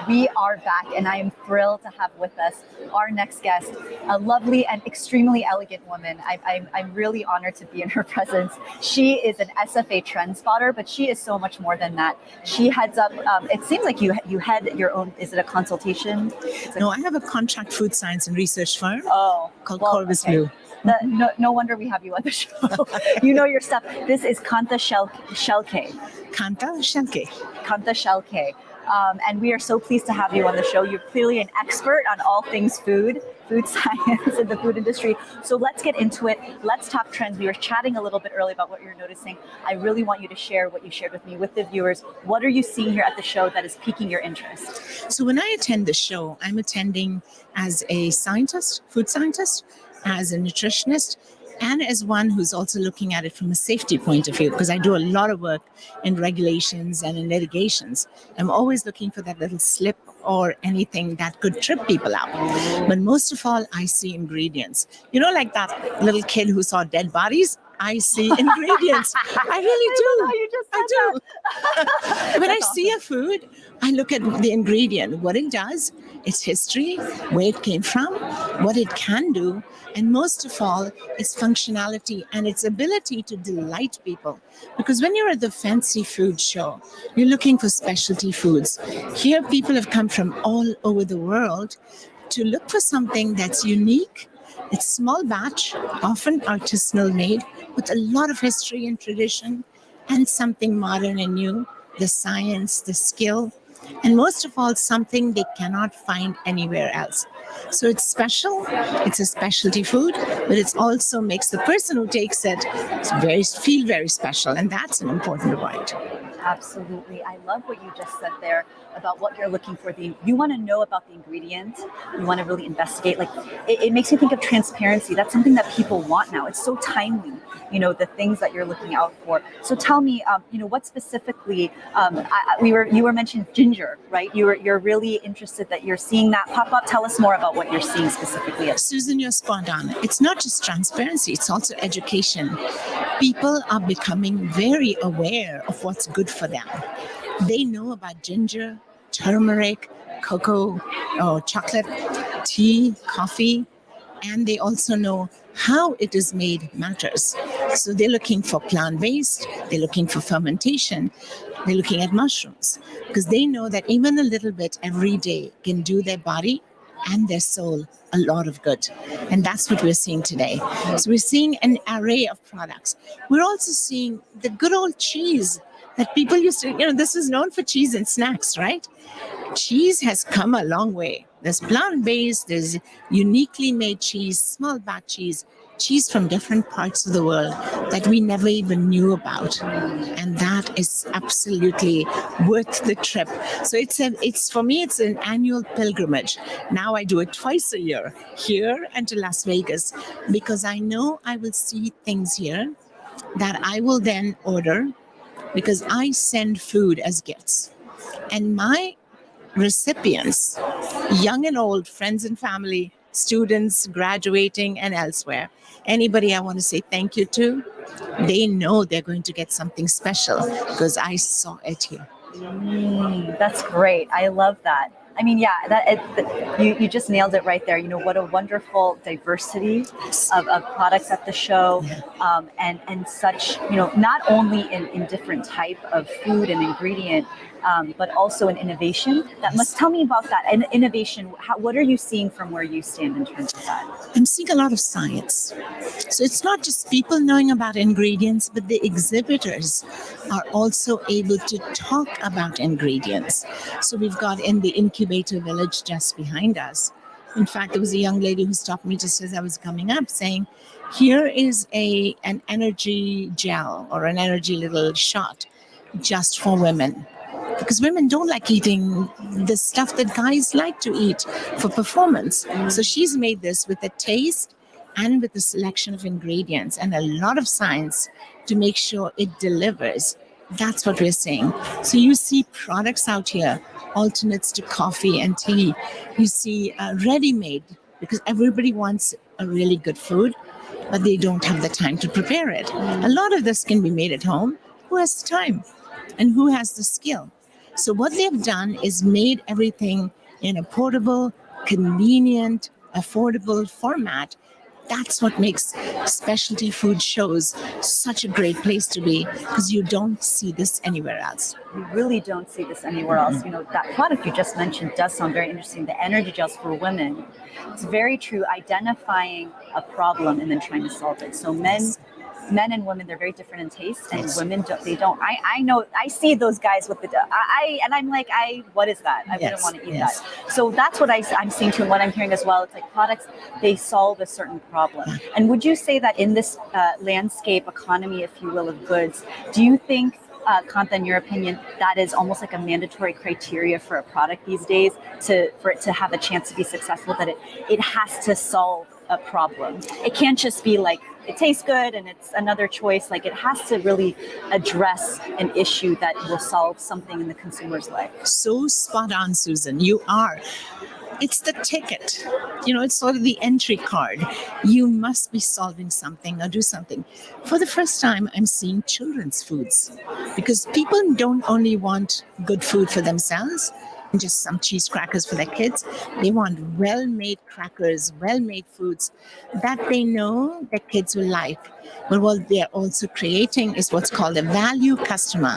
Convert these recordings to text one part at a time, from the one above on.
We are back, and I am thrilled to have with us our next guest, a lovely and extremely elegant woman. I'm really honored to be in her presence. She is an SFA Trendspotter, but she is so much more than that. She heads up, it seems like you head your own, is it a consultation? No, I have a contract food science and research firm called Corvus Blue. No wonder we have you on the show. You know your stuff. This is Kantha Shelke. Kantha Shelke. Kantha Shelke. And we are so pleased to have you on the show. You're clearly an expert on all things food science, and the food industry. So let's get into it. Let's talk trends. We were chatting a little bit earlier about what you're noticing. I really want you to share what you shared with me with the viewers. What are you seeing here at the show that is piquing your interest? So when I attend the show, I'm attending as a scientist, food scientist, as a nutritionist, and as one who's also looking at it from a safety point of view, because I do a lot of work in regulations and in litigations. I'm always looking for that little slip or anything that could trip people up. But most of all, I see ingredients. You know, like that little kid who saw dead bodies? I see ingredients. I really do. I do. When I see a food, I look at the ingredient, what it does, its history, where it came from, what it can do, and most of all, its functionality and its ability to delight people. Because when you're at the fancy food show, you're looking for specialty foods. Here, people have come from all over the world to look for something that's unique. It's small batch, often artisanal made, with a lot of history and tradition, and something modern and new, the science, the skill, and most of all, something they cannot find anywhere else. So it's special, it's a specialty food, but it also makes the person who takes it feel very special, and that's an important point. Absolutely. I love what you just said there about what you're looking for. You want to know about the ingredients. You want to really investigate. Like it makes me think of transparency. That's something that people want now. It's so timely, the things that you're looking out for. So tell me, what specifically, you were mentioning ginger, right? You're really interested that you're seeing that pop up. Tell us more about what you're seeing specifically. Susan, you're spot on. It's not just transparency, it's also education. People are becoming very aware of what's good for them. They know about ginger, turmeric, cocoa, chocolate, tea, coffee, and they also know how it is made matters. So they're looking for plant-based, they're looking for fermentation, they're looking at mushrooms, because they know that even a little bit every day can do their body and their soul a lot of good. And that's what we're seeing today. So we're seeing an array of products. We're also seeing the good old cheese that people used to, this is known for cheese and snacks, right? Cheese has come a long way. There's plant-based, there's uniquely made cheese, small batch cheese from different parts of the world that we never even knew about. And that is absolutely worth the trip. So it's for me, it's an annual pilgrimage. Now I do it twice a year, here and to Las Vegas, because I know I will see things here that I will then order, because I send food as gifts. And my recipients, young and old, friends and family, students graduating and elsewhere, anybody I want to say thank you to, they know they're going to get something special because I saw it here. That's great. I love that. I mean, you just nailed it right there. What a wonderful diversity of products at the show, and such, not only in different type of food and ingredient, but also in innovation. That must tell me about that. And innovation, what are you seeing from where you stand in terms of that? I'm seeing a lot of science. So it's not just people knowing about ingredients, but the exhibitors are also able to talk about ingredients. So we've got in the incubator village just behind us. In fact, there was a young lady who stopped me just as I was coming up saying, here is an energy gel or an energy little shot just for women. Because women don't like eating the stuff that guys like to eat for performance. So she's made this with a taste and with a selection of ingredients and a lot of science to make sure it delivers. That's what we're saying. So you see products out here, alternates to coffee and tea. You see ready-made, because everybody wants a really good food, but they don't have the time to prepare it. A lot of this can be made at home. Who has the time? And who has the skill? So what they've done is made everything in a portable, convenient, affordable format. That's what makes specialty food shows such a great place to be, because you don't see this anywhere else. You really don't see this anywhere else. You know, that product you just mentioned does sound very interesting. The energy gels for women. It's very true. Identifying a problem and then trying to solve it. So men and women, they're very different in taste, and women they don't. I know, I see those guys with the I'm like, what is that? I wouldn't want to eat that. So that's what I'm seeing too, and what I'm hearing as well. It's like products, they solve a certain problem. And would you say that in this landscape economy, if you will, of goods, do you think, Kantha, in your opinion, that is almost like a mandatory criteria for a product these days for it to have a chance to be successful, that it has to solve a problem? It can't just be like, it tastes good and it's another choice. Like, it has to really address an issue that will solve something in the consumer's life. So spot on, Susan. You are. It's the ticket. It's sort of the entry card. You must be solving something or do something. For the first time, I'm seeing children's foods, because people don't only want good food for themselves, and just some cheese crackers for their kids. They want well-made crackers, well-made foods that they know their kids will like. But what they're also creating is what's called a value customer.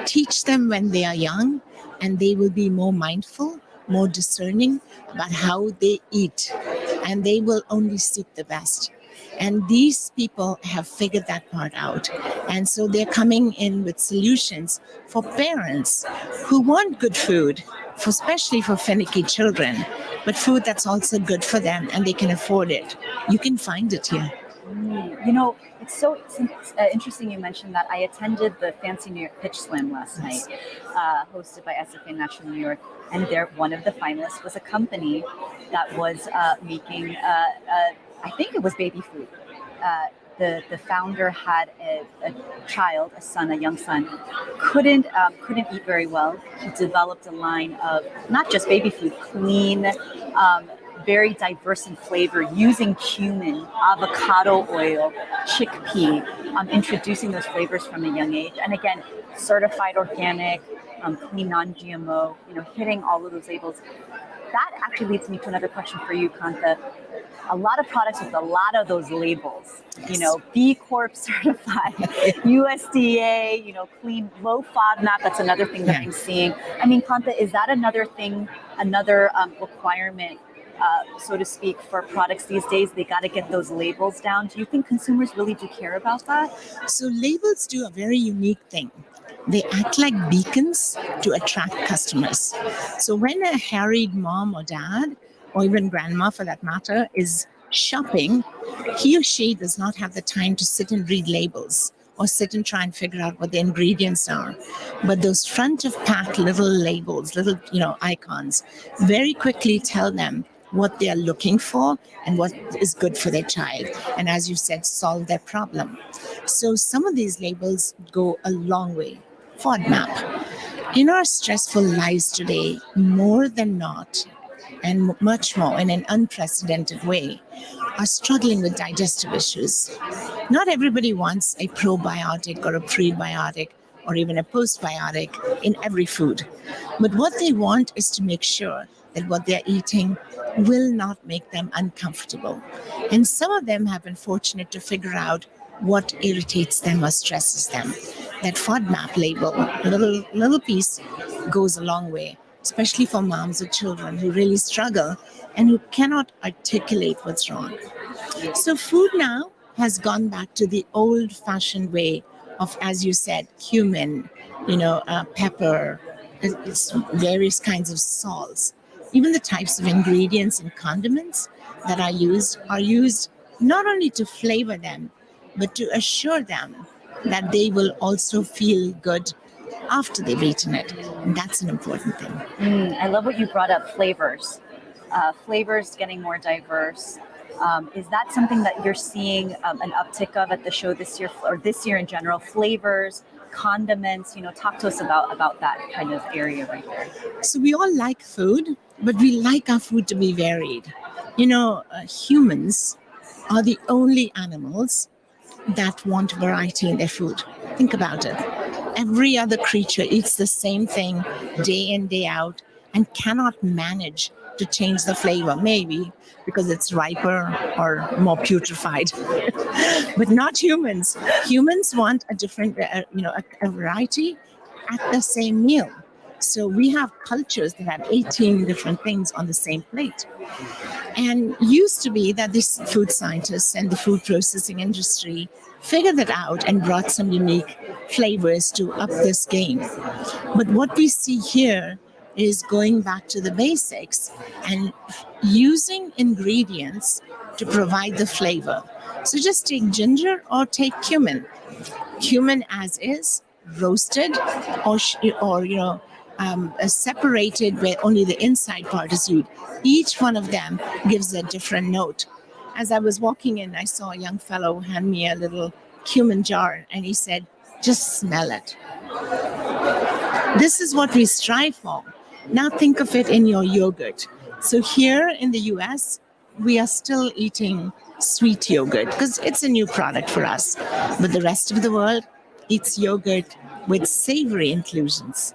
Teach them when they are young, and they will be more mindful, more discerning about how they eat, and they will only seek the best. And these people have figured that part out. And so they're coming in with solutions for parents who want good food, especially for finicky children, but food that's also good for them and they can afford it. You can find it here. It's interesting you mentioned that. I attended the Fancy New York Pitch Slam last night, hosted by SFA National New York, and one of the finalists was a company that was making, I think it was baby food. The founder had a child, a young son, couldn't eat very well. He developed a line of not just baby food, clean, very diverse in flavor, using cumin, avocado oil, chickpea, introducing those flavors from a young age. And again, certified organic, clean, non-GMO, hitting all of those labels. That actually leads me to another question for you, Kantha. A lot of products with a lot of those labels, B Corp certified, USDA, clean, low FODMAP. That's another thing that I'm seeing. I mean, Kantha, is that another thing, another requirement, so to speak, for products these days? They got to get those labels down. Do you think consumers really do care about that? So labels do a very unique thing. They act like beacons to attract customers. So when a harried mom or dad, or even grandma for that matter, is shopping, he or she does not have the time to sit and read labels or sit and try and figure out what the ingredients are. But those front of pack little labels, little icons, very quickly tell them what they are looking for and what is good for their child. And as you said, solve their problem. So some of these labels go a long way. FODMAP. In our stressful lives today, more than not, and much more in an unprecedented way, are struggling with digestive issues. Not everybody wants a probiotic or a prebiotic or even a postbiotic in every food. But what they want is to make sure that what they're eating will not make them uncomfortable. And some of them have been fortunate to figure out what irritates them or stresses them. That FODMAP label, a little piece, goes a long way, especially for moms with children who really struggle and who cannot articulate what's wrong. So food now has gone back to the old-fashioned way of, as you said, cumin, pepper, it's various kinds of salts. Even the types of ingredients and condiments that are used not only to flavor them, but to assure them that they will also feel good after they've eaten it. And that's an important thing. I love what you brought up, flavors. Flavors getting more diverse. Is that something that you're seeing an uptick of at the show this year, or this year in general? Flavors, condiments, talk to us about that kind of area right there. So we all like food, but we like our food to be varied. Humans are the only animals that want variety in their food. Think about it. Every other creature eats the same thing day in, day out, and cannot manage to change the flavor. Maybe because it's riper or more putrefied, but not humans. Humans want a different, a variety at the same meal. So we have cultures that have 18 different things on the same plate. And used to be that these food scientists and the food processing industry figured that out and brought some unique flavors to up this game. But what we see here is going back to the basics and using ingredients to provide the flavor. So just take ginger or take cumin. Cumin as is, roasted or separated where only the inside part is used. Each one of them gives a different note. As I was walking in, I saw a young fellow hand me a little cumin jar, and he said, "Just smell it." This is what we strive for. Now think of it in your yogurt. So here in the US, we are still eating sweet yogurt because it's a new product for us. But the rest of the world eats yogurt with savory inclusions.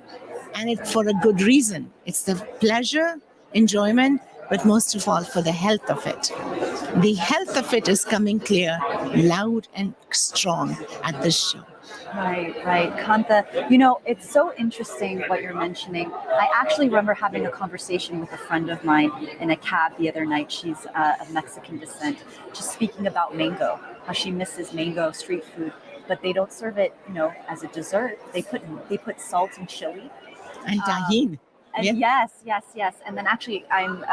And it's for a good reason. It's the pleasure, enjoyment, but most of all for the health of it. The health of it is coming clear, loud and strong at this show. Right. Kantha, it's so interesting what you're mentioning. I actually remember having a conversation with a friend of mine in a cab the other night. She's of Mexican descent, just speaking about mango, how she misses mango street food, but they don't serve it, as a dessert. They put salt and chili. And tahini. And yes. And then actually, I'm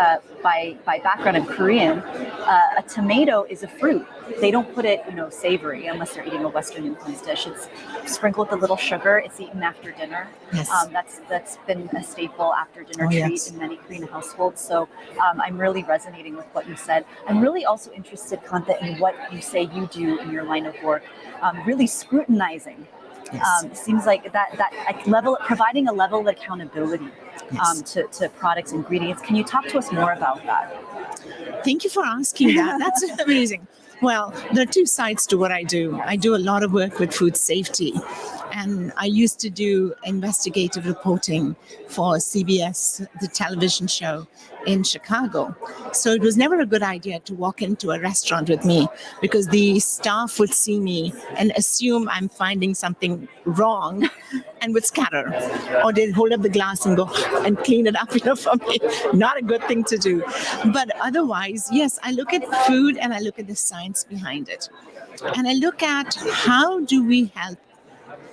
by background, I'm Korean. A tomato is a fruit. They don't put it, savory unless they're eating a Western influenced dish. It's sprinkled with a little sugar. It's eaten after dinner. Yes. That's been a staple after dinner treat in many Korean households. So I'm really resonating with what you said. I'm really also interested, Kantha, in what you say you do in your line of work. Really scrutinizing. Yes. It seems like that level, providing a level of accountability to products, ingredients. Can you talk to us more about that? Thank you for asking that. That's amazing. Well, there are two sides to what I do. I do a lot of work with food safety, and I used to do investigative reporting for CBS, the television show in Chicago. So it was never a good idea to walk into a restaurant with me because the staff would see me and assume I'm finding something wrong and would scatter. Or they'd hold up the glass and go and clean it up, for me. Not a good thing to do. But otherwise, yes, I look at food and I look at the science behind it. And I look at how do we help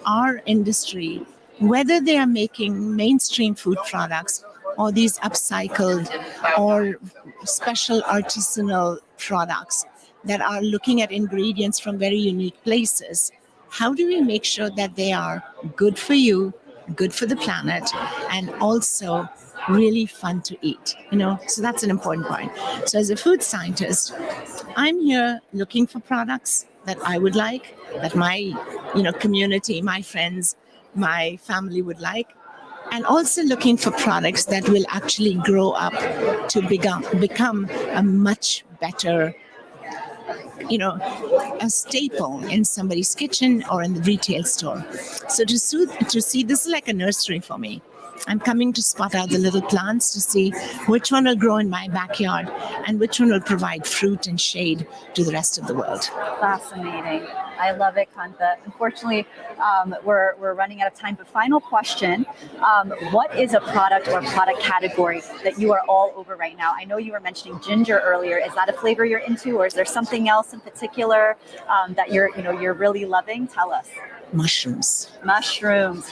our industry, whether they are making mainstream food products or these upcycled or special artisanal products that are looking at ingredients from very unique places. How do we make sure that they are good for you, good for the planet, and also really fun to eat? So that's an important point. So as a food scientist, I'm here looking for products that I would like, that my community, my friends, my family would like, and also looking for products that will actually grow up to become a much better, a staple in somebody's kitchen or in the retail store. So to see, this is like a nursery for me. I'm coming to spot out the little plants to see which one will grow in my backyard and which one will provide fruit and shade to the rest of the world. Fascinating. I love it, Kantha. Unfortunately, we're running out of time. But final question, what is a product or product category that you are all over right now? I know you were mentioning ginger earlier. Is that a flavor you're into, or is there something else in particular that you're really loving? Tell us. Mushrooms.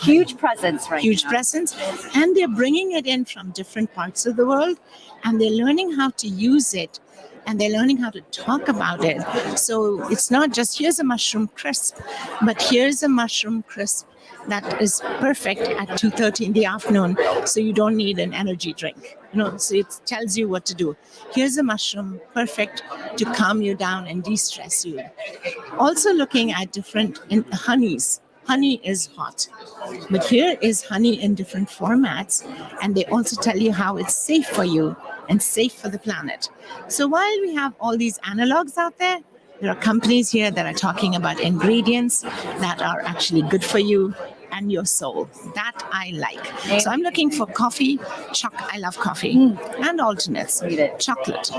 Huge presence right now. Huge presence. And they're bringing it in from different parts of the world, and they're learning how to use it, and they're learning how to talk about it. So it's not just here's a mushroom crisp, but here's a mushroom crisp that is perfect at 2:30 in the afternoon, so you don't need an energy drink. So it tells you what to do. Here's a mushroom perfect to calm you down and de-stress you. Also looking at different honeys. Honey is hot, but here is honey in different formats, and they also tell you how it's safe for you and safe for the planet. So while we have all these analogs out there are companies here that are talking about ingredients that are actually good for you and your soul. That I like. So I'm looking for coffee. I love coffee. And alternates. Eat it. Chocolate.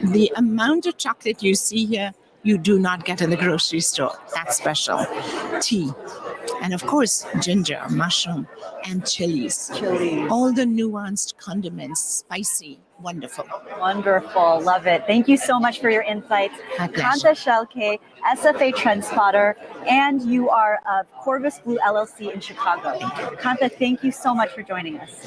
The amount of chocolate you see here, you do not get in the grocery store. That's special. Tea. And of course, ginger, mushroom, and chilies. All the nuanced condiments, spicy, wonderful. Wonderful. Love it. Thank you so much for your insights. My pleasure. Kantha Shelke, SFA Trendspotter, and you are of Corvus Blue LLC in Chicago. Kantha, thank you so much for joining us.